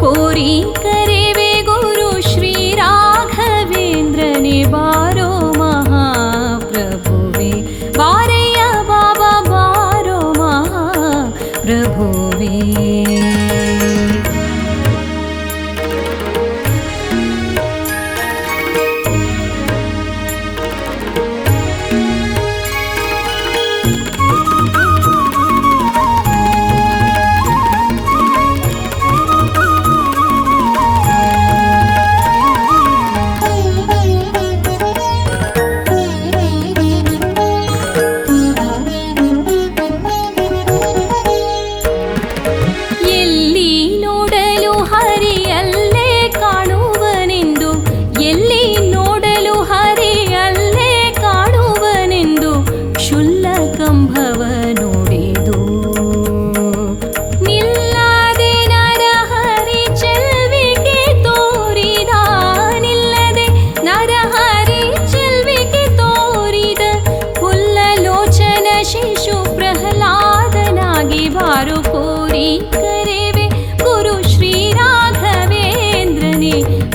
ಕೋರಿ ಕರೆವೆ ಗುರು ಶ್ರೀ ರಾಘವೇಂದ್ರನೇ ಬಾರೋ ಮಹಾಪ್ರಭುವೆ ಬಾರಯ್ಯ ಬಾಬಾ ಬಾರೋ ಮಹಾಪ್ರಭುವೆ.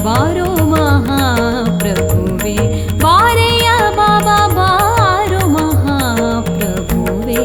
ಬಾರೋ ಮಹಾಪ್ರಭುವೆ ಬಾರಯ್ಯ ಬಾಬಾ ಬಾರೋ ಮಹಾಪ್ರಭುವೆ.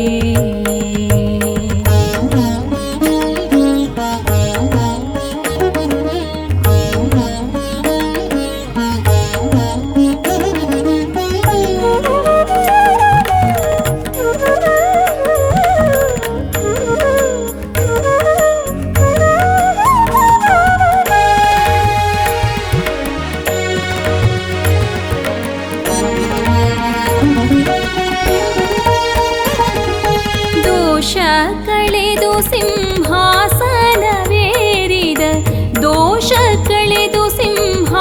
ದೋಷ ಕಳೆದು ಸಿಂಹಾಸನವೇರಿದ ದೋಷ ಕಳೆದು ಸಿಂಹಾಸನವೇರಿದ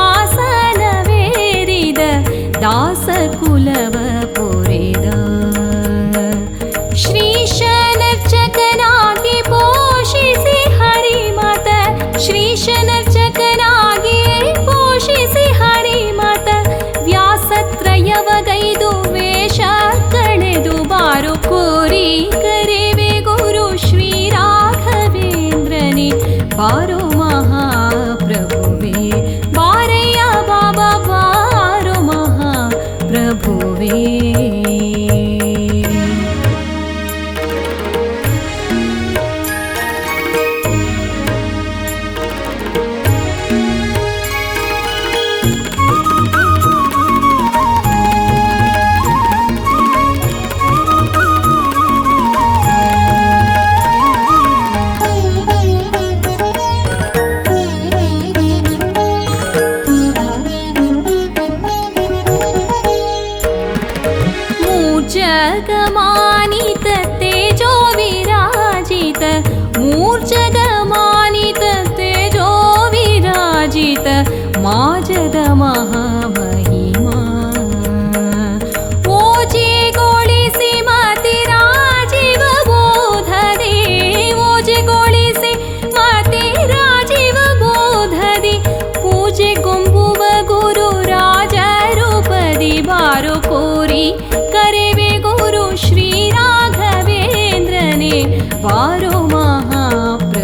ದಾಸ ಕುಲವ ಪೊರೆದ ಶ್ರೀಶನರ್ಚಕನಾಗಿ ಪೋಷಿಸಿ ಹರಿಮತ ಶ್ರೀಶನರ್ಚಕನಾಗಿ ಪೋಷಿಸಿ ಹರಿಮತ ವ್ಯಾಸತ್ರಯವಗೈದು ವೇಷ ಕಳೆದು ಬಾರು ಕೋರಿ ಕರೆವೆ ಗುರು ಶ್ರೀ ರಾಘವೇಂದ್ರನೇ ಬಾರೋ ಮಹಾಪ್ರಭುವೆ ಬಾರಯ್ಯ ಬಾಬಾ ಬಾರೋ ಮಹಾಪ್ರಭುವೆ. ಮೂರ್ಜಗಮಾನಿತ ತೇಜೋ ವಿರಾಜಿತ ಮೂರ್ಜಗಮಾನಿತ ತೇಜೋ ವಿರಾಜಿತ ಮಾಜದ ಮಹಾಮಹಿಮಾ ಓಜೆಗೊಳಿಸಿ ಮತಿ ರಾಜೀವ ಬೋಧದೆ ಓಜೆಗೊಳಿಸಿ ಮತಿ ರಾಜೀವ ಬೋಧದಿ ಪೂಜೆಗೊಂಬುವ ಗುರು ರಾಜ ರೂಪದಿ ಬಾರೋ ಕೋರಿ ಕರೆವೆ ಗುರು ಶ್ರೀ ರಾಘವೇಂದ್ರನೇ ಬಾರೋ ಮಹಾಪ್ರಭುವೆ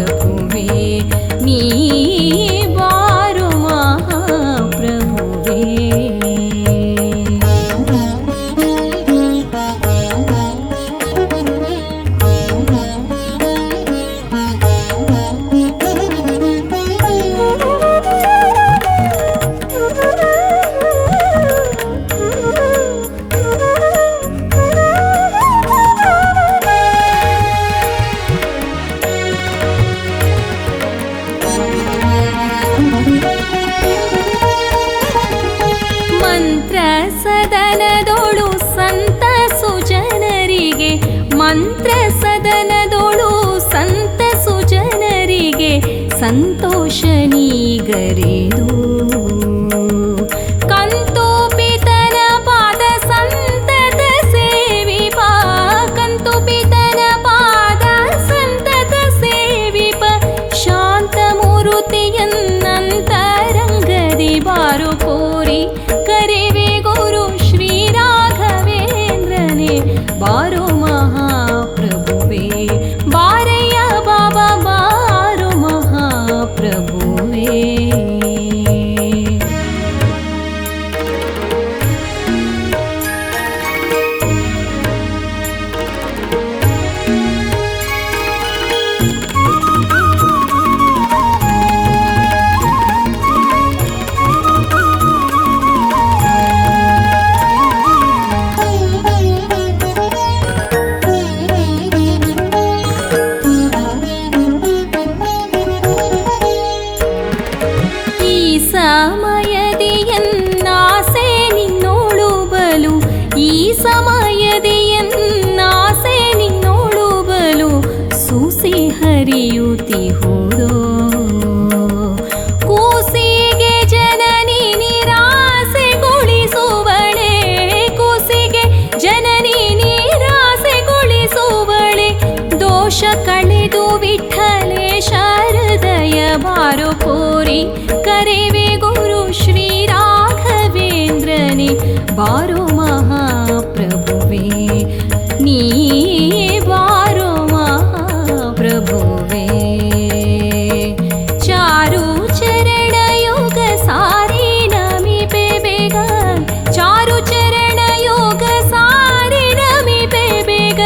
ಸಮಯದಿಯನ್ನಾಸೆ ನಿನ್ನೋಳು ಬಲು ಸೂಸಿ ಹರಿಯುತಿ ಹೋದೋ ಕೂಸಿಗೆ ಜನನಿ ನಿರಾಸೆಗೊಳಿಸುವಳೆ ಕೂಸಿಗೆ ಜನನಿ ನಿರಾಸೆಗೊಳಿಸುವಳೆ ದೋಷ ಕಳೆದು ವಿಠ್ಠಲೇಶ ಹೃದಯ ಬಾರೋ ಕೋರಿ ಕರೆವೆ ಗುರು ಶ್ರೀ ರಾಘವೇಂದ್ರನೇ ಬಾರೋ ಮಹಾಪ್ರಭುವೇ ನೀ ಬಾರೋ ಮಹಾಪ್ರಭುವೇ ಚಾರು ಚರಣ ಯೋಗ ಸಾರಿ ನಮಿಪೆ ಬೇಗ ಚಾರು ಚರಣ ಯೋಗ ಸಾರಿ ನಮಿಪೆ ಬೇಗ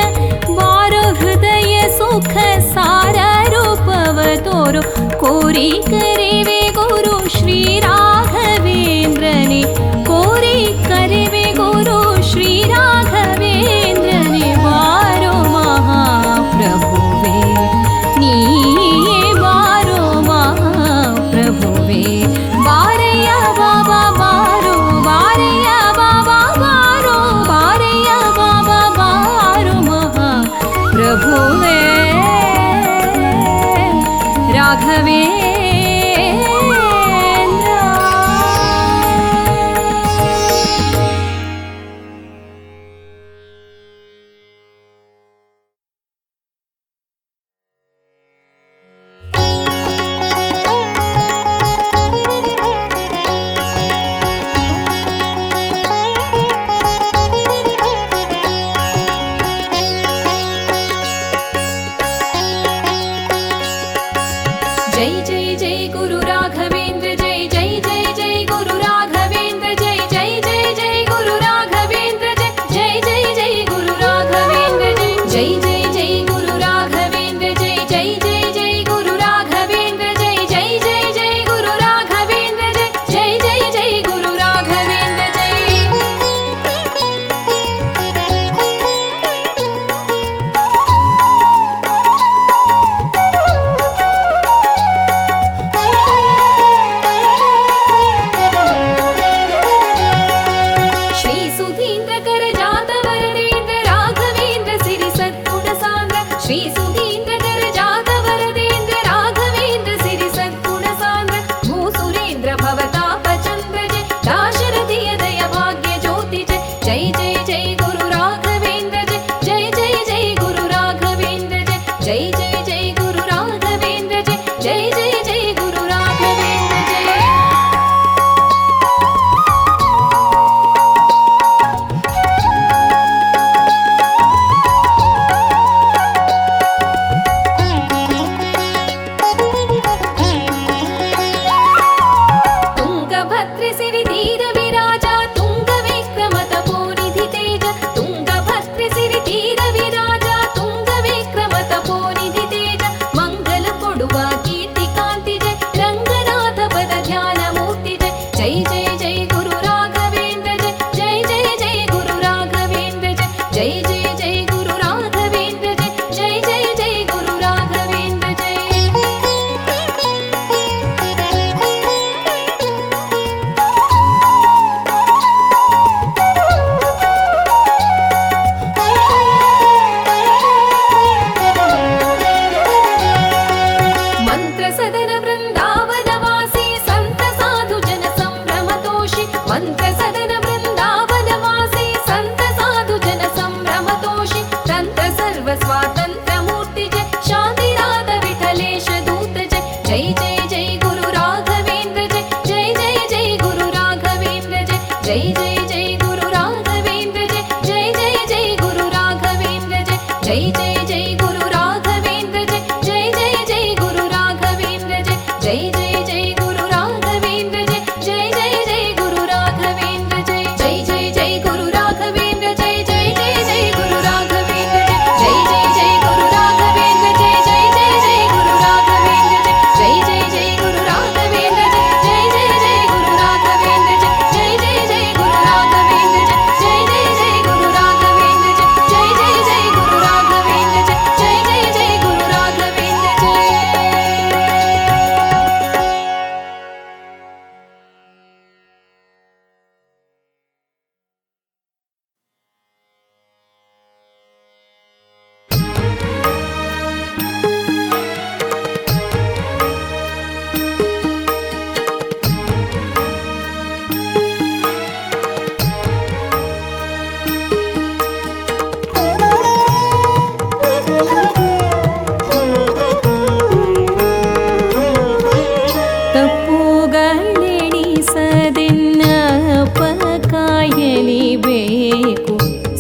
ಬಾರೋ ಹೃದಯ ಸುಖ ಸಾರ ರೂಪವ ತೋರು ಕೋರಿ ಕರೆವೆ ಗುರು ಶ್ರೀ ರಾಘವೇಂದ್ರನೇ ಕೋರಿ ಕರೆವೆ ಗುರು ಶ್ರೀ ರಾಘವೇಂದ್ರನೇ ಬಾರೋ ಮಹಾಪ್ರಭುವೇ ನೀ ಬಾರೋ ಮಹಾಪ್ರಭುವೇ ಬಾರಯ್ಯ ಬಾಬಾ ಬಾರೋ ಬಾರಯ್ಯ ಬಾಬಾ ಬಾರೋ ಬಾರಯ್ಯ ಬಾಬಾ ಬಾರೋ ಮಹಾಪ್ರಭುವೇ ರಾಘವೇ जय जय जय गुरु राघवेंद्र जय जय जय जय गुरु राघवेंद्र जय जय जय जय गुरु राघवेंद्र जय जय जय गुरु राघवेंद्र जय जय जय गुरु राघवेंद्र जय जय जय जय गुरु राघवेंद्र जय जय जय जय गुरु राघवेंद्र जय जय जय गुरु राघवेंद्र श्री सुधींद्र कर जात वरदेंद्र राघवेंद्र सिरि सद्गुण सांद्र श्री सुधींद्र कर जात वरदेंद्र राघवेंद्र सिरि सद्गुण सांद्र भूसुरेंद्र भवताप चंद्र जय दाशरथिय दय भाग्य ज्योति जय जय जय गुरु राघवेंद्र जय जय जय गुरु राघवेंद्र जय जय जय गुरु राघवेंद्र जय जय जय गुरु राघवेंद्र जय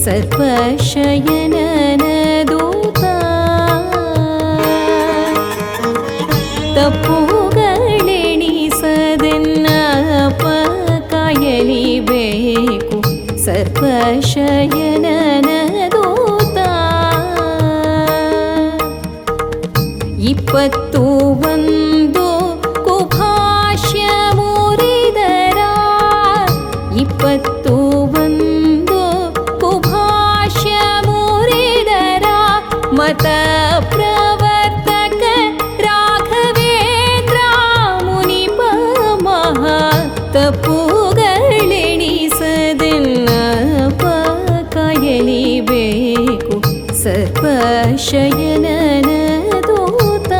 ಸರ್ಪಶಯನನ ದೂತ ತಪ್ಪುಗಳೆಣಿಸದೆನ್ನಪ ಕಾಯಲಿಬೇಕು ಸರ್ಪಶಯನನ ದೂತ 21 ಕುಭಾಷ್ಯ ಮುರಿದರ 21 ಕುಭಾಷ್ಯ ಮುರಿದರ ಮತ ಪ್ರವರ್ತಕ ರಾಘವೇಂದ್ರ ಮುನಿಪ ಮಹಾ ತಪ್ಪುಗಳೆಣಿಸದೆನ್ನಪ ಕಾಯಲಿಬೇಕು ಸರ್ಪಶಯನನ ದೂತ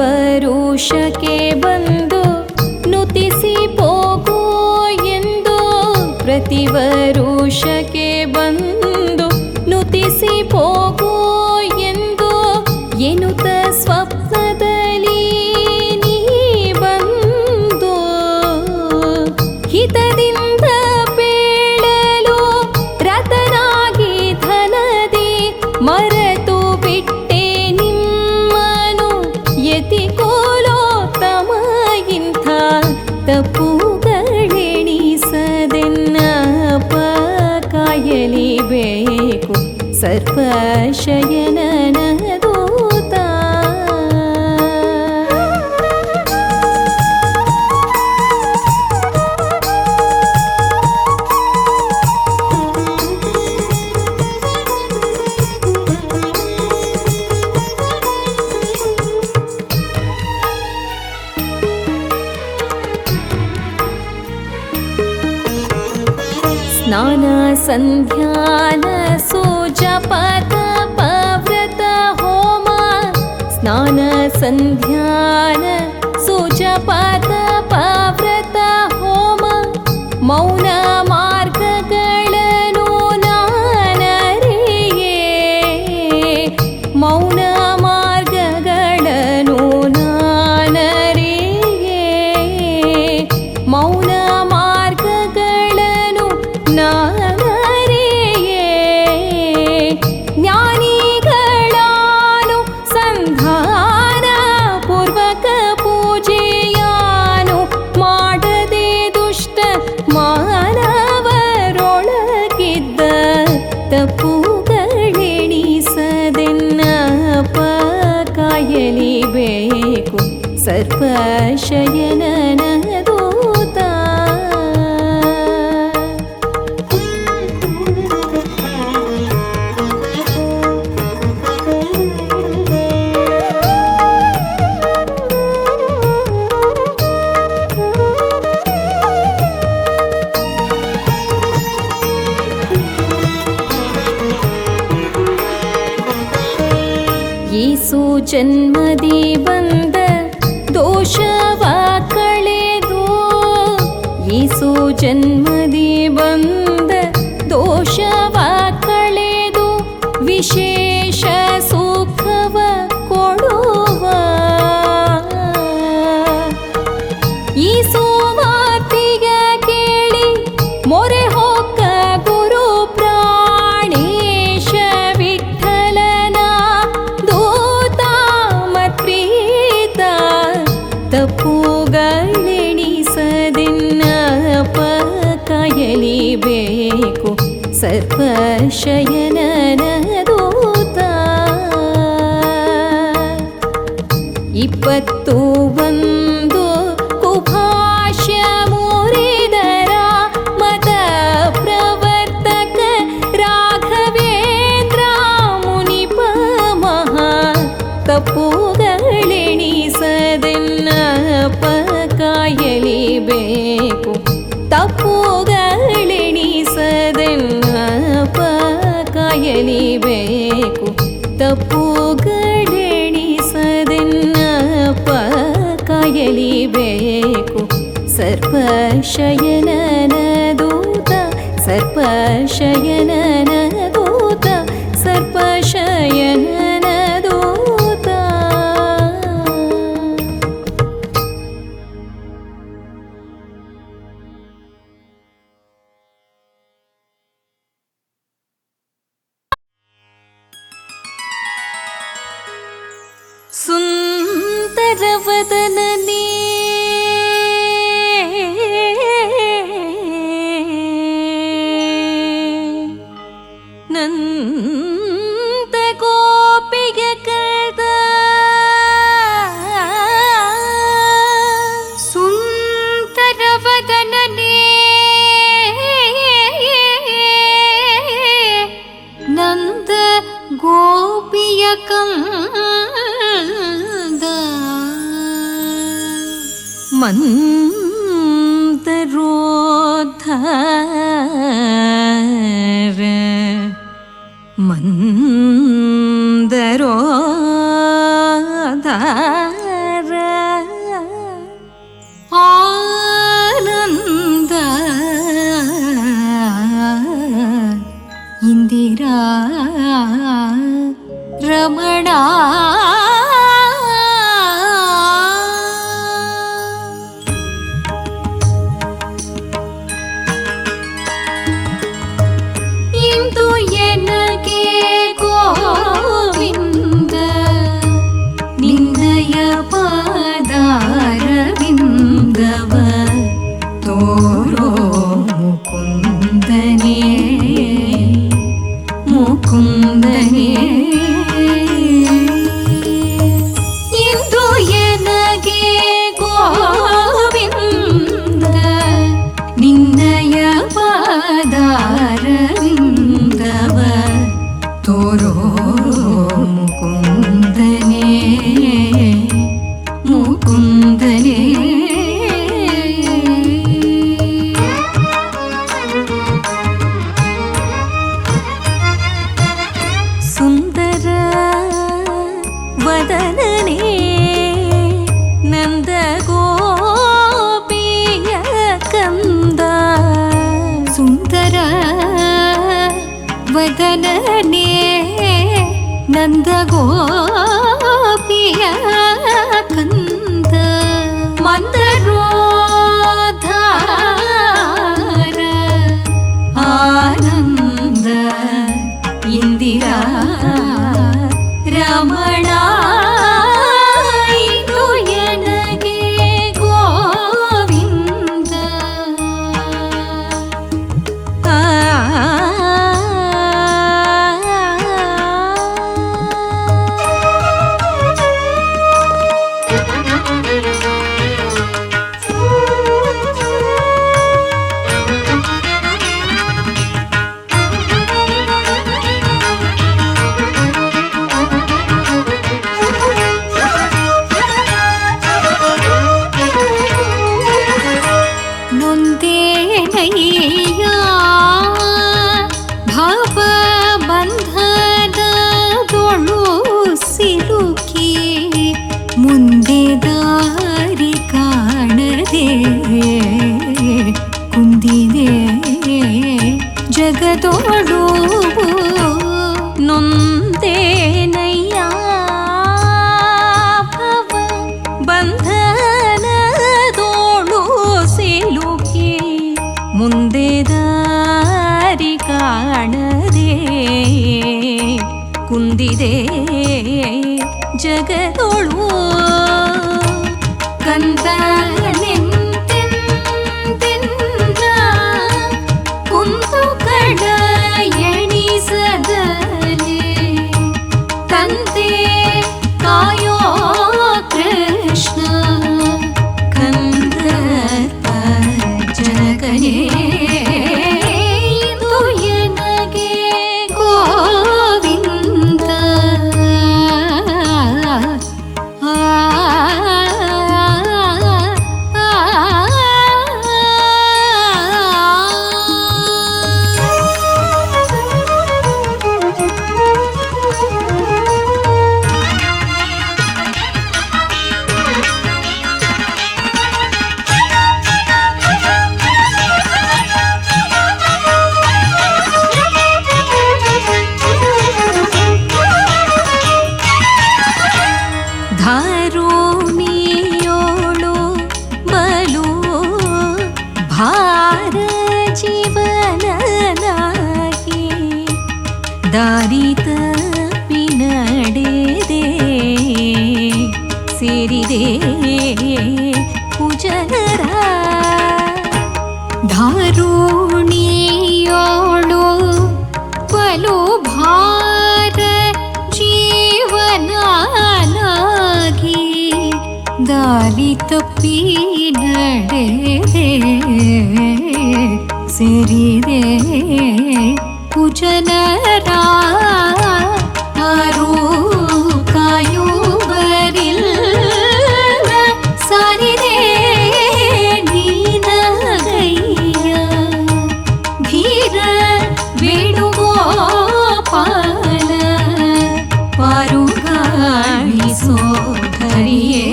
ಪ್ರತಿವರುಷಕ್ಕೆ ಬಂದು ನುತಿಸಿ ಹೋಗೋ ಎಂದು ಪ್ರತಿವರುಷಕ್ಕೆ ಬಂದು ನುತಿಸಿ ಹೋಗೋ ಎಂದು ಎನ್ನುತ್ತ ಸ್ವಪ್ನದಲ್ಲಿ ನೀ ಬಂದು ಹಿತದಿಂದ ಬೇಳಲು ರತನಾಗಿ ಧನದಿ ಮರೆತು ಬಿಟ್ಟೆ ನಿಮ್ಮನು ಯತಿಕೋಲೋತ್ತಮ ಇಂಥ ತಪ್ಪುಗಳೆಣಿಸದೆನ್ನಪ ಕಾಯಲಿಬೇಕು ಸರ್ಪಶಯನನ ದೂತ ಸ್ನಾನ ಸಂಧ್ಯಾನ ಸುಜಪ ತಪ ವ್ರತ ಹೋಮ ಸ್ನಾನ ಸಂಧ್ಯಾನ ಸುಜಪ ತಪ ವ್ರತ ಹೋಮ ಮೌನ ಮಾರ್ಗಗಳನ್ನು ನಾನರಿಯೇ ಮೌನ ಮಾರ್ಗಗಳನ್ನು ನಾನರಿಯೇ ಮೌನ ಮಾರ್ಗಗಳನ್ನು ನಾನರಿಯೇ ಜ್ಞಾನಿಗಳಾನು ಸಂಧಾನ ಪೂರ್ವಕ ಪೂಜೆಯಾನು ಮಾಡದೆ ದುಷ್ಟ ಮಾನವರೊಳಗಿದ್ದ ತಪ್ಪುಗಳೆಣಿಸದೆನ್ನಪ ಕಾಯಲಿಬೇಕು ಸರ್ಪಶಯನನ ದೂತ ಯೇಸು ಜನ್ಮದಿ ಬಂದ ದೋಷವ ಕಳೆದು ಯೇಸು ಜನ್ಮದಿ ಬಂದ ದೋಷವ ಕಳೆದು ವಿಶೇಷ ಸುಖವ ಕೊಡುವ ಈ ಸುವಾರ್ತೆಯ ಕೇಳಿ ಮೊರೆ ಹೊಕ್ಕ ಗುರು ಪ್ರಾಣೇಶ ವಿಠಲನ ದೂತ ಮತ್ಪ್ರೀತ ತಪ್ಪುಗಳೆಣಿಸದೆನ್ನಪ ಕಾಯಲಿಬೇಕು ಸರ್ಪಶಯನನ ದೂತ 21 ಕುಭಾಷ್ಯ ಮುರಿದರ ಮತ ಪ್ರವರ್ತಕ ರಾಘವೇಂದ್ರ ಮುನಿಪ ಮಹಾ ತಪ್ಪುಗಳೆಣಿಸದೆನ್ನಪ ಕಾಯಲಿಬೇಕು ತಪ್ಪುಗಳೆಣಿಸದೆನ್ನಪ ಕಾಯಲಿಬೇಕು ತಪ್ಪುಗಳೆಣಿಸದೆನ್ನಪ ಕೇಳಿಬೇಕು ಸರ್ಪಶಯನನ ದೂತ ಸರ್ಪಶಯನನ ದೂತ ಸರ್ಪಶಯನನ ದೂತ. ಸುಂದರವದನನೇ ನಂದ ಗೋಪಿಯ ಕರೆದ ಸುಂದರವದನನೇ ನಂದ ಗೋಪಿಯ ಕಂದ ಮಂದರೋದ್ಧಾರ ಮಂದರೋದ್ಧಾರ ಆನಂದ ಇಂದಿರಾ ರಮಣ ಇಂದು ಎನಗೆ ಗೋವಿಂದ ನಿನ್ನಯ ಪಾದಾರವಿಂದವ ತೋರೋ ಮುಕುಂದನೇ ಮುಕುಂದನೇ ಇಂದು ಎನಗೆ ಗೋವಿಂದ ನಿನ್ನಯ ಪಾದಾರವಿಂದವ ತೋರೋ ಮುಕುಂದನೇ ಮುಕುಂದನೇ. ಸುಂದರ ವದನನೇ ನಂದ ಗೋಪಿಯ ಕಂದ ಸುಂದರ ವದನನೇ ನಂದ ಗೋಪಿಯ ಕಂದ ಮಂದರೋದ್ಧಾರ ಆನಂದ ಇಂದಿರಾ ರಮಣ ಇದು ಎನಗೆ ಗೋವಿಂದ ನೊಂದೇನಯ್ಯ ಭಾವ ಬಂಧನದೊಳು ಸಿಲುಕಿ ಮುಂದೆ ದಾರಿ ಕಾಣದೆ ಕುಂದಿದೆ ಜಗದೊಳು ನೊಂದೇನಯ್ಯ ಭವ ಬಂಧನದೋಳು ಸಿಲುಕಿ ಮುಂದೆ ದಾರಿ ಕಾಣದೆ ಕುಂದಿದೆ ಜಗದೊಳು ಕಂದ ನಿಂತೆಂದ ಕುಂದು ಕಡ ಎಣಿಸದಲೆ ತಂದೆ ಕಾಯೋ ಕೃಷ್ಣ ಕಂದ ಜನಕನೇ ಇದು ಎನಗೆ ಗೋವಿಂದ ಆ ಧಾರುಣಿಯೋಳು ಬಲು ಭಾರ ಜೀವನಾಗಿ ದಾರಿ ತಪ್ಪಿ ನಡೆದೆ ಸೇರಿದೆ ಕುಜನರ ಆರು ಕಾಯುವರಿಲ್ಲ ಸಾರಿದೆ ನೀನಗಯ್ಯ ಧೀರ ವೇಣುಗೋಪಾಲ ಪಾರುಗಾಣಿಸೋ ಹರಿಯೇ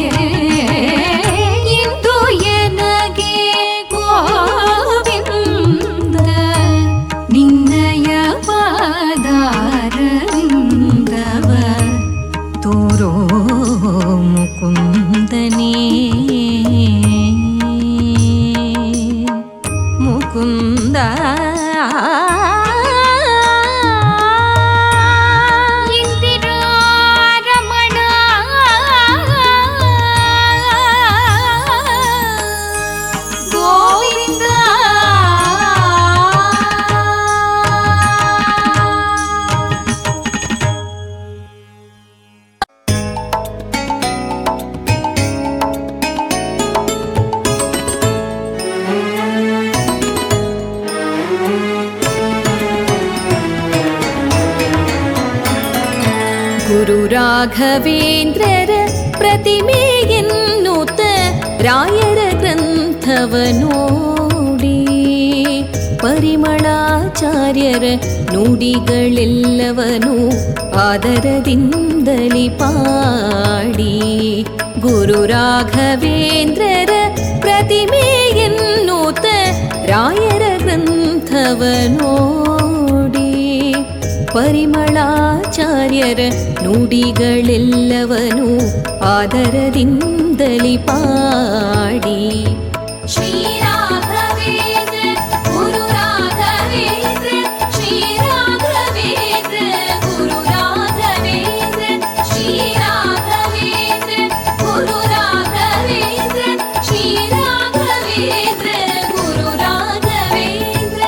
ಇಂದು ಎನಗೆ ಗೋವಿಂದ ನಿನ್ನಯ ಪಾದಾರವಿಂದವ ತೋರೋ ಮುಕುಂದನೇ ಮುಕುಂದ ಗುರು ರಾಘವೇಂದ್ರರ ಪ್ರತಿಮೆಯನ್ನುತ ರಾಯರ ಗ್ರಂಥವ ನೋಡಿ ಪರಿಮಳಾಚಾರ್ಯರ ನುಡಿಗಳೆಲ್ಲವನು ಆದರದಿಂದಲಿ ಪಾಡಿ ಗುರು ರಾಘವೇಂದ್ರರ ಪ್ರತಿಮೆಯನ್ನುತ ರಾಯರ ಗ್ರಂಥವ ನೋಡಿ ಪರಿಮಳಾಚಾರ್ಯರ ನುಡಿಗಳೆಲ್ಲವನು ಆದರದಿಂದಲಿ ಪಾಡಿ ಶ್ರೀ ರಾಘವೇಂದ್ರ ಗುರು ರಾಘವೇಂದ್ರ ಶ್ರೀ ರಾಘವೇಂದ್ರ ಗುರು ರಾಘವೇಂದ್ರ ಶ್ರೀ ರಾಘವೇಂದ್ರ ಗುರು ರಾಘವೇಂದ್ರ ಶ್ರೀ ರಾಘವೇಂದ್ರ ಗುರು ರಾಘವೇಂದ್ರ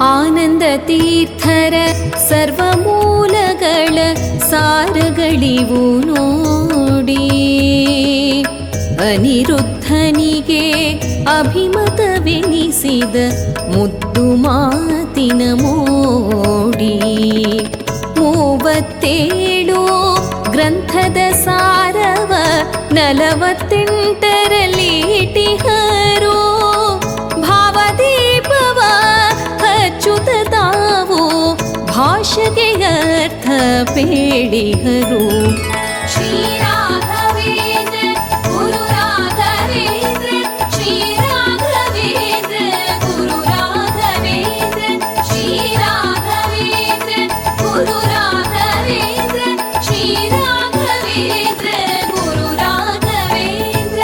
ಆನಂದ ತೀರ್ಥರ ಸರ್ವಮೂಲಗಳ ಸಾರಗಳಿವು ನೋಡಿ ಅನಿರುದ್ಧನಿಗೆ ಅಭಿಮತವೆನಿಸಿದ ಮುದ್ದು ಮಾತಿನ ಮೋಡಿ 37 ಗ್ರಂಥದ ಸಾರವ 48ರಲ್ಲಿ ಇಟ್ಟಿಹರು ಭಾವದೀಪವ ಹಚ್ಚುತ್ತ ತಾವು ಭಾಷೆಗೆ ಅರ್ಥ ಪೇಳಿಹರು ಶ್ರೀ ರಾಘವೇಂದ್ರ ಗುರು ರಾಘವೇಂದ್ರ ಶ್ರೀ ರಾಘವೇಂದ್ರ ಗುರು ರಾಘವೇಂದ್ರ ಶ್ರೀ ರಾಘವೇಂದ್ರ ಗುರು ರಾಘವೇಂದ್ರ ಶ್ರೀ ರಾಘವೇಂದ್ರ ಗುರು ರಾಘವೇಂದ್ರ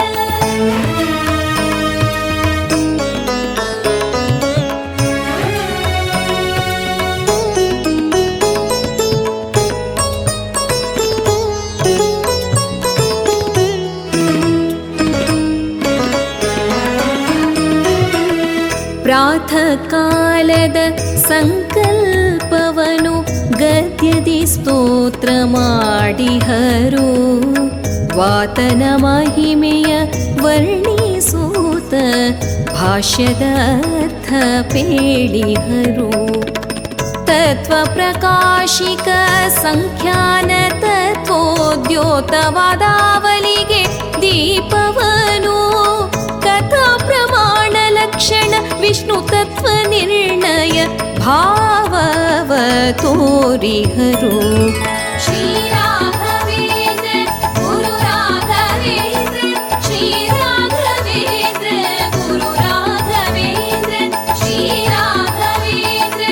ಪ್ರಾತಃ ಕಾಲದ ಸಂಕಲ್ಪವನು ಗದ್ಯದಿ ಸ್ತೋತ್ರ ಮಾಡಿಹರು ವಾತನ ಮಹಿಮೆಯ ವರ್ಣಿಸೂತ ಭಾಷ್ಯದ ಅರ್ಥ ಪೇಳಿಹರು ತತ್ವ ಪ್ರಕಾಶಿಕ ಸಂಖ್ಯಾನ ತತ್ವೋದ್ಯೋತವಾದಾವಲಿಗೆ ದೀಪವನು ಕಥಾ ಪ್ರಮಾಣ ಲಕ್ಷಣ ವಿಷ್ಣು ತತ್ವ ನಿರ್ಣಯ ಭಾವವ ತೋರಿಹರು ಶ್ರೀ ರಾಘವೇಂದ್ರ ಗುರು ರಾಘವೇಂದ್ರ ಶ್ರೀ ರಾಘವೇಂದ್ರ ಗುರು ರಾಘವೇಂದ್ರ ಶ್ರೀ ರಾಘವೇಂದ್ರ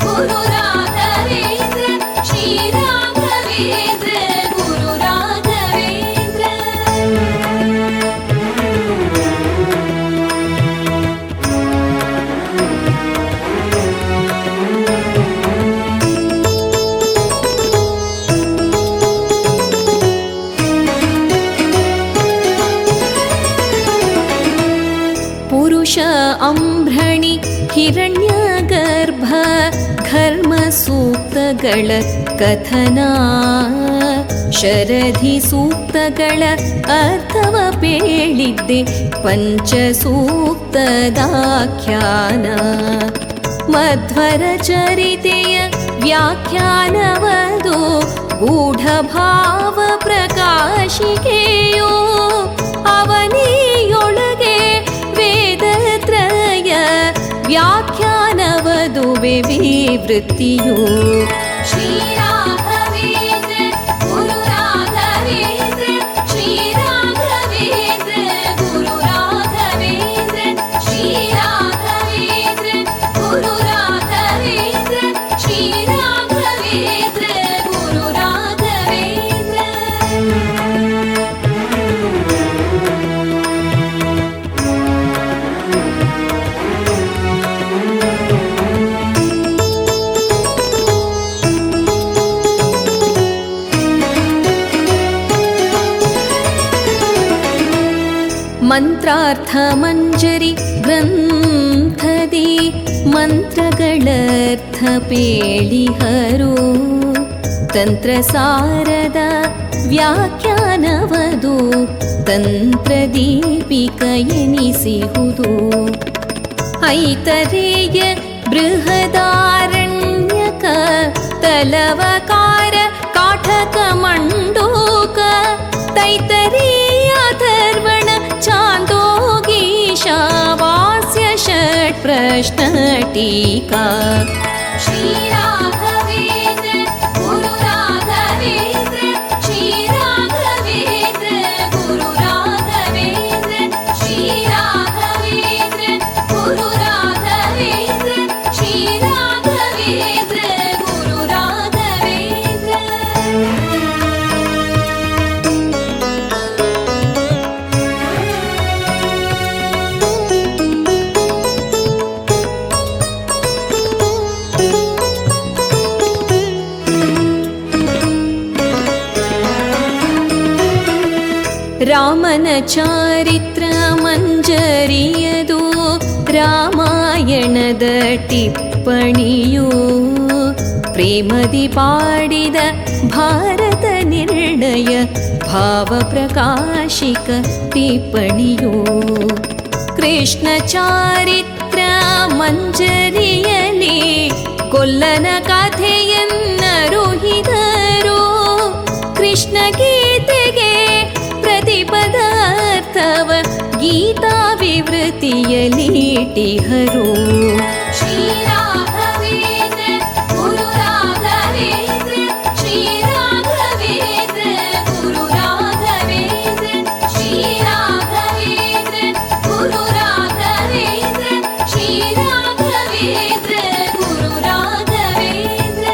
ಗುರು ರಾಘವೇಂದ್ರ ಶ್ರೀ ರಾಘವೇಂದ್ರ ಗುರು ರಾಘವೇಂದ್ರ ಅಂಬ್ರಣಿ ಹಿರಣ್ಯಗರ್ಭ ಘರ್ಮ ಸೂಕ್ತಗಳ ಕಥನ ಶರಧಿ ಸೂಕ್ತಗಳ ಅರ್ಥವ ಪೇಳಿದ್ದೆ ಪಂಚಸೂಕ್ತದಾಖ್ಯಾನ ಮಧ್ವರ ಚರಿತೆಯ ವ್ಯಾಖ್ಯಾನವದು ಗೂಢಭಾವ ಪ್ರಕಾಶಿಕೆಯೋ ಅವನಿಯೊಳಗೆ ವೇದತ್ರಯ ವ್ಯಾಖ್ಯಾನವದು ವಿವೃತ್ತಿಯು ಶ್ರೀ ರಾಘವೇಂದ್ರ ಗುರು ರಾಘವೇಂದ್ರ ಶ್ರೀ ರಾಘವೇಂದ್ರ ಗುರು ರಾಘವೇಂದ್ರ ಶ್ರೀ ರಾಘವೇಂದ್ರ ಗುರು ರಾಘವೇಂದ್ರ ಶ್ರೀ ರಾಘವೇಂದ್ರ ಗುರು ರಾಘವೇಂದ್ರ. ಮಂತ್ರಾರ್ಥ ಮಂಜರಿ ಗ್ರಂಥದಿ ಮಂತ್ರಗಳರ್ಥ ಪೇಳಿಹರು ತಂತ್ರಸಾರದ ವ್ಯಾಖ್ಯಾನವದು ತಂತ್ರದೀಪಿಕ ಎನಿಸಿಹುದು ಐತರೇಯ ಬೃಹದಾರಣ್ಯಕ ತಲವಕಾರ ಕಾಠಕ ಮಂಡೂಕ ತೈತರೀಯ ಅಥರ್ವಣ ಚಾಂದೋಗೀಶಾವಾಸ್ಯ ಷಟ್ ಪ್ರಶ್ನ ಟೀಕಾ ಶ್ರೀ ರಾಘವೇಂದ್ರ ಗುರು ರಾಘವೇಂದ್ರ ಶ್ರೀ ರಾಘವೇಂದ್ರ ಗುರು ರಾಘವೇಂದ್ರ ಶ್ರೀ ರಾಘವೇಂದ್ರ ಗುರು ರಾಘವೇಂದ್ರ ಶ್ರೀ ರಾಘವೇಂದ್ರ ಗುರು ರಾಘವೇಂದ್ರ. ರಾಮನ ಚಾರಿತ್ರ ಮಂಜರಿಯದು ರಾಮಾಯಣದ ಟಿಪ್ಪಣಿಯು ಪ್ರೇಮದಿ ಪಾಡಿದ ಭಾರತ ನಿರ್ಣಯ ಭಾವ ಪ್ರಕಾಶಿಕ ಟಿಪ್ಪಣಿಯು ಕೃಷ್ಣ ಚಾರಿತ್ರ ಮಂಜರಿಯಲಿ ಕೊಲ್ಲನ ಕಥೆಯನ್ನರುಹಿದರು ಕೃಷ್ಣ ಗೀತೆಗೆ ಪ್ರತಿಪದಾರ್ಥವ ಗೀತಾ ವಿವೃತಿಯಲಿಟಿಹರು ಶ್ರೀ ರಾಘವೇಂದ್ರ ಗುರು ರಾಘವೇಂದ್ರ ಶ್ರೀ ರಾಘವೇಂದ್ರ ಗುರು ರಾಘವೇಂದ್ರ ಶ್ರೀ ರಾಘವೇಂದ್ರ ಗುರು ರಾಘವೇಂದ್ರ ಶ್ರೀ ರಾಘವೇಂದ್ರ ಗುರು ರಾಘವೇಂದ್ರ.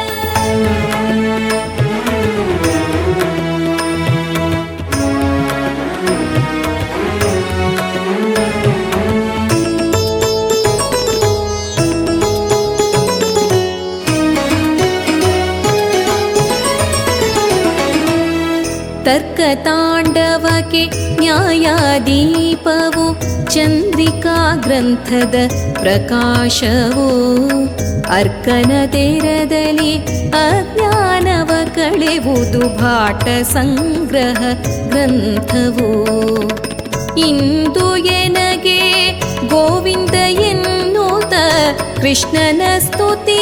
ತರ್ಕತಾಂಡವಕ್ಕೆ ನ್ಯಾಯಾದೀಪವು ಚಂದ್ರಿಕಾ ಗ್ರಂಥದ ಪ್ರಕಾಶವು ಅರ್ಕನ ತೆರದಲ್ಲಿ ಅಜ್ಞಾನವ ಕಳೆವುದು ಭಾಟ ಸಂಗ್ರಹ ಗ್ರಂಥವು ಇಂದು ಎನಗೆ ಗೋವಿಂದ ಎನ್ನುತ್ತ ಕೃಷ್ಣನ ಸ್ತುತಿ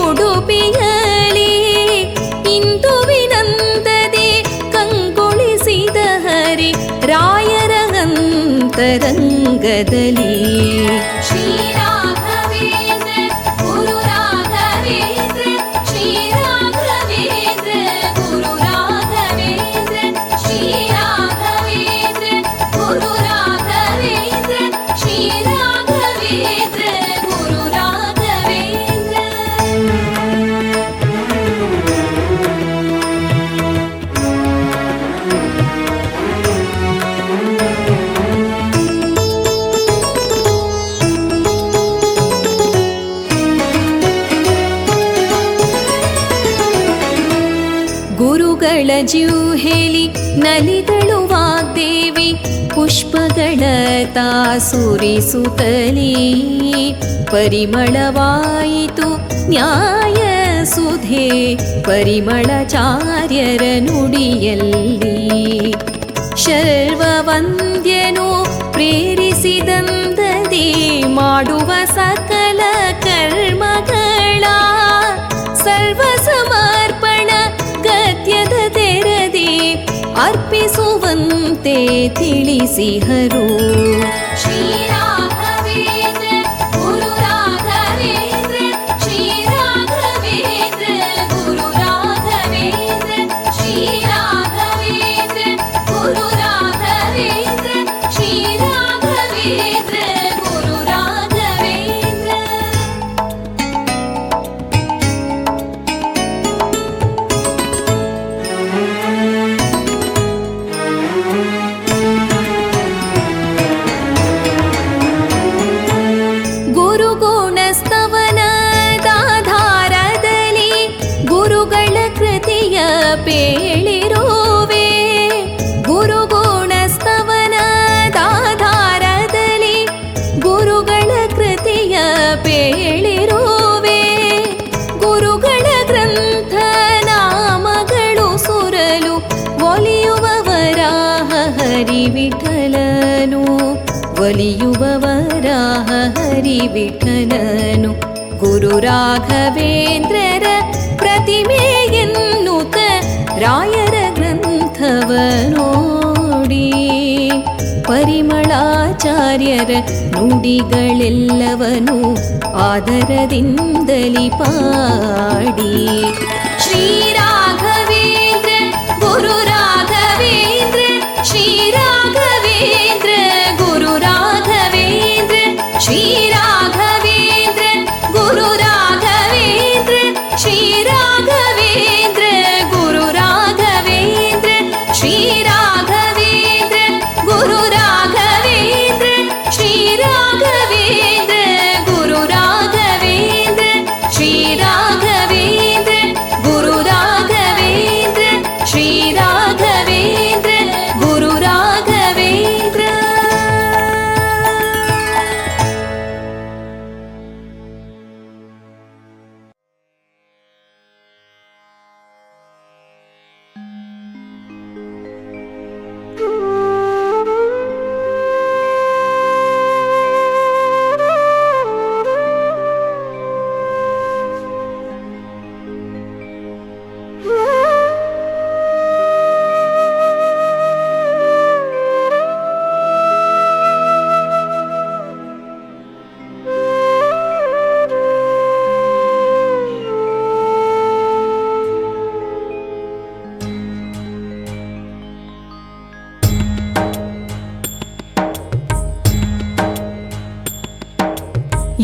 ಉಡುಪಿಯಲಿ ಇಂದು ವಿನಂದದೆ ಕಂಗೊಳಿಸಿದ ಹರಿ ರಾಯರ ಅಂತರಂಗದಲ್ಲಿ ಶ್ರೀ ರಾಘವೇಂದ್ರ ಗುರು ರಾಘವೇಂದ್ರ ಶ್ರೀ ರಾಘವೇಂದ್ರ ಗುರು ರಾಘವೇಂದ್ರ ಶ್ರೀ ರಾಘವೇಂದ್ರ ಗುರು ರಾಘವೇಂದ್ರ ಶ್ರೀ ರಾಘವೇಂದ್ರ ಗುರು ರಾಘವೇಂದ್ರ. ಗುರುಗಳ ಜಿಹ್ವೆಲಿ ನಲಿದಳು ವಾಗ್ದೇವಿ ಪುಷ್ಪಗಳ ತಾಸುರಿಸುತ್ತಲೀ ಪರಿಮಳವಾಯಿತು ನ್ಯಾಯ ಸುಧೆ ಪರಿಮಳಾಚಾರ್ಯರ ನುಡಿಯಲ್ಲಿ. ಶರ್ವವಂದ್ಯನು ಪ್ರೇರಿಸಿದಂದದಿ ಮಾಡುವ ಸಕಲ ಕರ್ಮಗಳ ಸರ್ವ ಸಮರ್ಪಣ ಗದ್ಯದ ತೆರದಿ ಅರ್ಪಿಸುವಂತೆ ತಿಳಿಸಿಹರು. ಶ್ರೀ ರಾಘವೇಂದ್ರ ಗುರು ರಾಘವೇಂದ್ರ ಶ್ರೀ ರಾಘವೇಂದ್ರ ಗುರು ರಾಘವೇಂದ್ರ ಶ್ರೀ ರಾಘವೇಂದ್ರ ಗುರು ರಾಘವೇಂದ್ರ ಶ್ರೀ ರಾಘವೇಂದ್ರ ಗುರು ರಾಘವೇಂದ್ರ. ಗುರುಗುಣಸ್ತವನದಾಧಾರದಲ್ಲಿ ಗುರುಗಳ ಕೃತಿಯ ಪೇಳಿರುವೆ. ಗುರುಗುಣಸ್ತವನದಾಧಾರದಲ್ಲಿ ಗುರುಗಳ ಕೃತಿಯ ಪೇಳಿರುವೆ. ಗುರುಗಳ ಗ್ರಂಥ ನಾಮಗಳು ಸುರಲು ಒಲಿಯುವವರಾಹ ಹರಿವಿಠಲನು ಒಲಿಯುವವರಾಹ ಹರಿವಿಠಲನು. ಗುರು ರಾಘವೇಂದ್ರರ ಪ್ರತಿಮೆಯನ್ನುತ ರಾಯರ ಗ್ರಂಥವ ನೋಡಿ ಪರಿಮಳಾಚಾರ್ಯರ ನುಡಿಗಳೆಲ್ಲವನು ಆದರದಿಂದಲಿ ಪಾಡಿ. ಶ್ರೀ ರಾಘವೇಂದ್ರ ಗುರು ರಾಘವೇಂದ್ರ ಶ್ರೀ ರಾಘವೇಂದ್ರ ಗುರು ರಾಘವೇಂದ್ರ ಶ್ರೀ ರಾಘವೇಂದ್ರ ಗುರು ರಾಘವೇಂದ್ರ ಶ್ರೀ ರಾಘವೇಂದ್ರ ಗುರು ರಾಘವೇಂದ್ರ ಶ್ರೀ ರಾಘವೇಂದ್ರ ಗುರು ರಾಘವೇಂದ್ರ ಶ್ರೀ ರಾಘವೇಂದ್ರ ಗುರು ರಾಘವೇಂದ್ರ ಶ್ರೀ ರಾಘವೇಂದ್ರ ಗುರು ರಾಘವೇಂದ್ರ ಶ್ರೀ ರಾಘವೇಂದ್ರ ಗುರು ರಾಘವೇಂದ್ರ.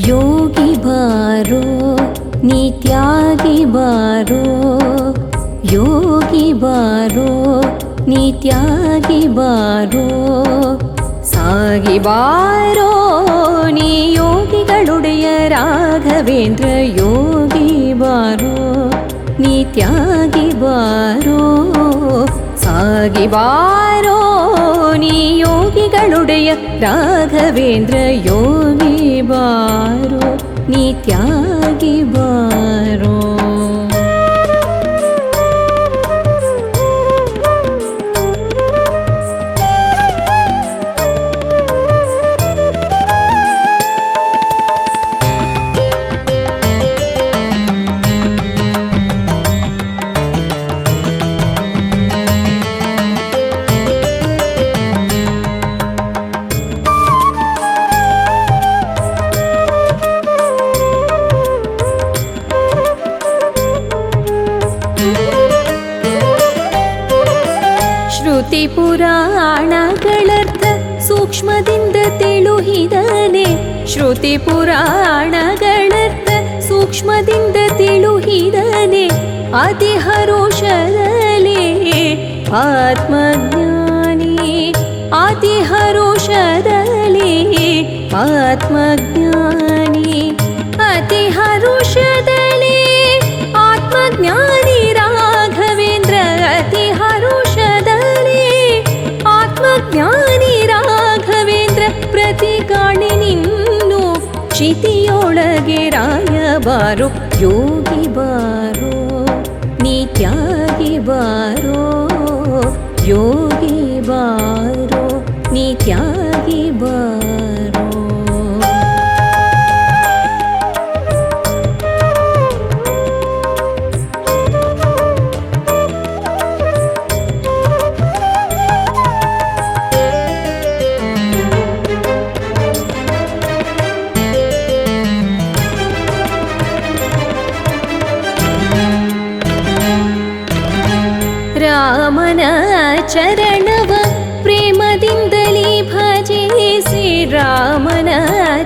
ಯೋಗಿ ಬಾರೋ ನಿತ್ಯಾಗಿ ಬಾರೋ ಯೋಗಿ ಬಾರೋ ನಿತ್ಯಾಗಿ ಬಾರೋ ಸಾಗಿ ಬಾರೋ ನೀ ಯೋಗಿಗಳುಡೆಯ ರಾಘವೇಂದ್ರ ಯೋಗಿ ಬಾರೋ ನಿತ್ಯಾಗಿ ಬಾರೋ ಸಾಗಿ ಬಾರೋ ನೀ ಯೋಗಿಗಳುಡೆಯ ರಾಘವೇಂದ್ರ ಯೋಗಿ ಬಾರೋ ನಿತ್ಯಾಗಿ ಬಾರೋ. ಶ್ರುತಿ ಪುರಾಣಗಳರ್ಥ ಸೂಕ್ಷ್ಮದಿಂದ ತಿಳುಹಿದನೆ ಶ್ರುತಿ ಪುರಾಣಗಳರ್ಥ ಸೂಕ್ಷ್ಮದಿಂದ ತಿಳುಹಿದನೆ ಅತಿ ಹರುಷದಲ್ಲಿ ಆತ್ಮಜ್ಞಾನಿ ಅತಿ ಹರುಷದಲ್ಲಿ ಆತ್ಮಜ್ಞಾನಿ ಅತಿ ಹರುಷದಲ್ಲಿ ಆತ್ಮಜ್ಞಾನಿ ರಾಘವೇಂದ್ರ ಅತಿ ಹರುಷದಲ್ಲಿ ಆತ್ಮಜ್ಞಾನಿ ರಾಘವೇಂದ್ರ ಬಾರೋ ಯೋಗಿ ಬಾರೋ ನೀ ತ್ಯಾಗಿ ಬಾರೋ ಯೋಗಿ ಬಾರೋ ನೀ ತ್ಯಾಗಿ ಬಾರೋ. ರಾಮನ ಚರಣವ ಪ್ರೇಮದಿಂದಲೇ ಭಜಿಸಿ ರಾಮನ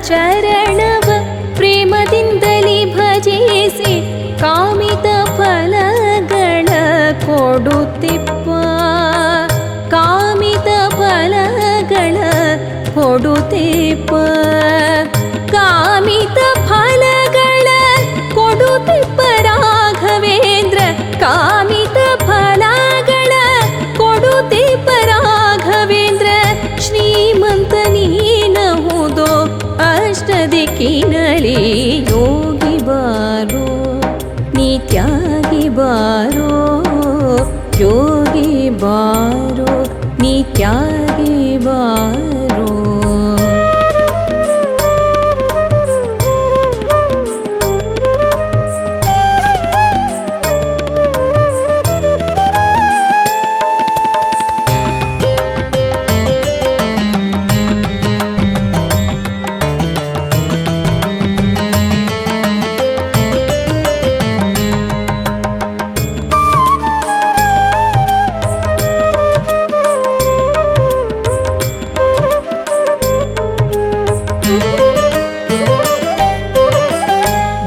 ಚರಣವ ಪ್ರೇಮದಿಂದಲೇ ಭಜಿಸಿ ಕಾಮಿತ ಫಲಗಳ ಕೊಡುತ್ತಿಪ್ಪ ಕಾಮಿತ ಫಲಗಳ ಕೊಡುತ್ತಿಪ್ಪ ಕಾಮಿತ ಫಲಗಳ ಕೊಡುತ್ತಿಪ್ಪ ರಾಘವೇಂದ್ರ ಕಾಮಿತ ಫಲಗಳ ಕೊಡುತ್ತಿಪ್ಪ ರಾಘವೇಂದ್ರ ಶ್ರೀಮಂತ ನೀನಹುದೋ ಅಷ್ಟದಿಕ್ಕಿನಲಿ ಯೋಗಿ ಬಾರೋ ನೀ ತ್ಯಾಗಿ ಬಾರೋ ಯೋಗಿ ಬಾರೋ ನೀ ತ್ಯಾಗಿ ಬಾರೋ.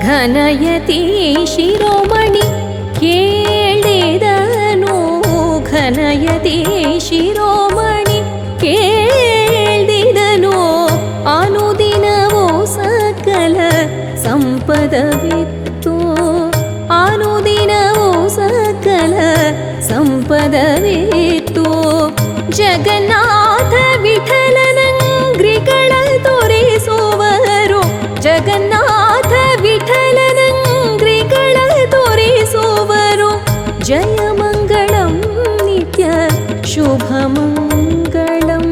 ಘನಯತಿ ಶಿರೋಮಣಿ ಕೇಳಿದನು ಘನಯತಿ ಶಿರೋಮಣಿ ಕೇಳಿದನು ಅನುದಿನವೋ ಸಕಲ ಸಂಪದವಿತ್ತು ಅನುದಿನವೋ ಸಕಲ ಸಂಪದವಿತ್ತು ಜಗನ್ನಾಥ ವಿಠಲನಂಗ್ರಿಗಳ ತೋರಿಸುವರು ಜಗನ್ನಾಥ ವಿಠಲನಂಗ್ರಿಗಳ ತೋರಿಸುವರು ಜಯ ಮಂಗಳಂ ನಿತ್ಯ ಶುಭ ಮಂಗಳಂ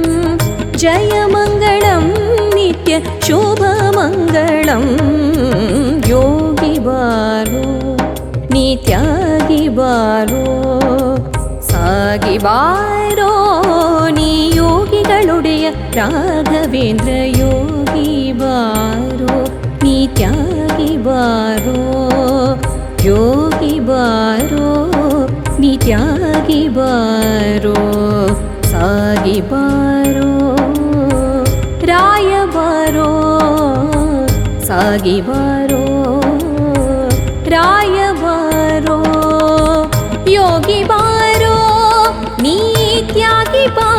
ಜಯ ಮಂಗಳಂ ನಿತ್ಯ ಶುಭ ಮಂಗಳಂ ಯೋಗಿ ಬಾರೋ ನೀ ತ್ಯಾಗಿ ಬಾರೋ ಸಾಗಿ ಬಾರೋ ನೀ ಯೋಗಿಗಳೊಡೆಯ ರಾಘವೇಂದ್ರ ಯೋಗಿ ಬಾರೋ ನೀ ತ್ಯಾಗಿ ಬಾರೋ ಯೋಗಿ ಬಾರೋ ನೀ ತ್ಯಾಗಿ ಬಾರೋ ಸಾಗಿ ಬಾರೋ ರಾಯ ಬಾರೋ ಸಾಗಿ ಬಾರೋ ರಾಯ ಬಾರೋ ಯೋಗಿ ಬಾರೋ ನೀ ತ್ಯಾಗಿ ಬಾರೋ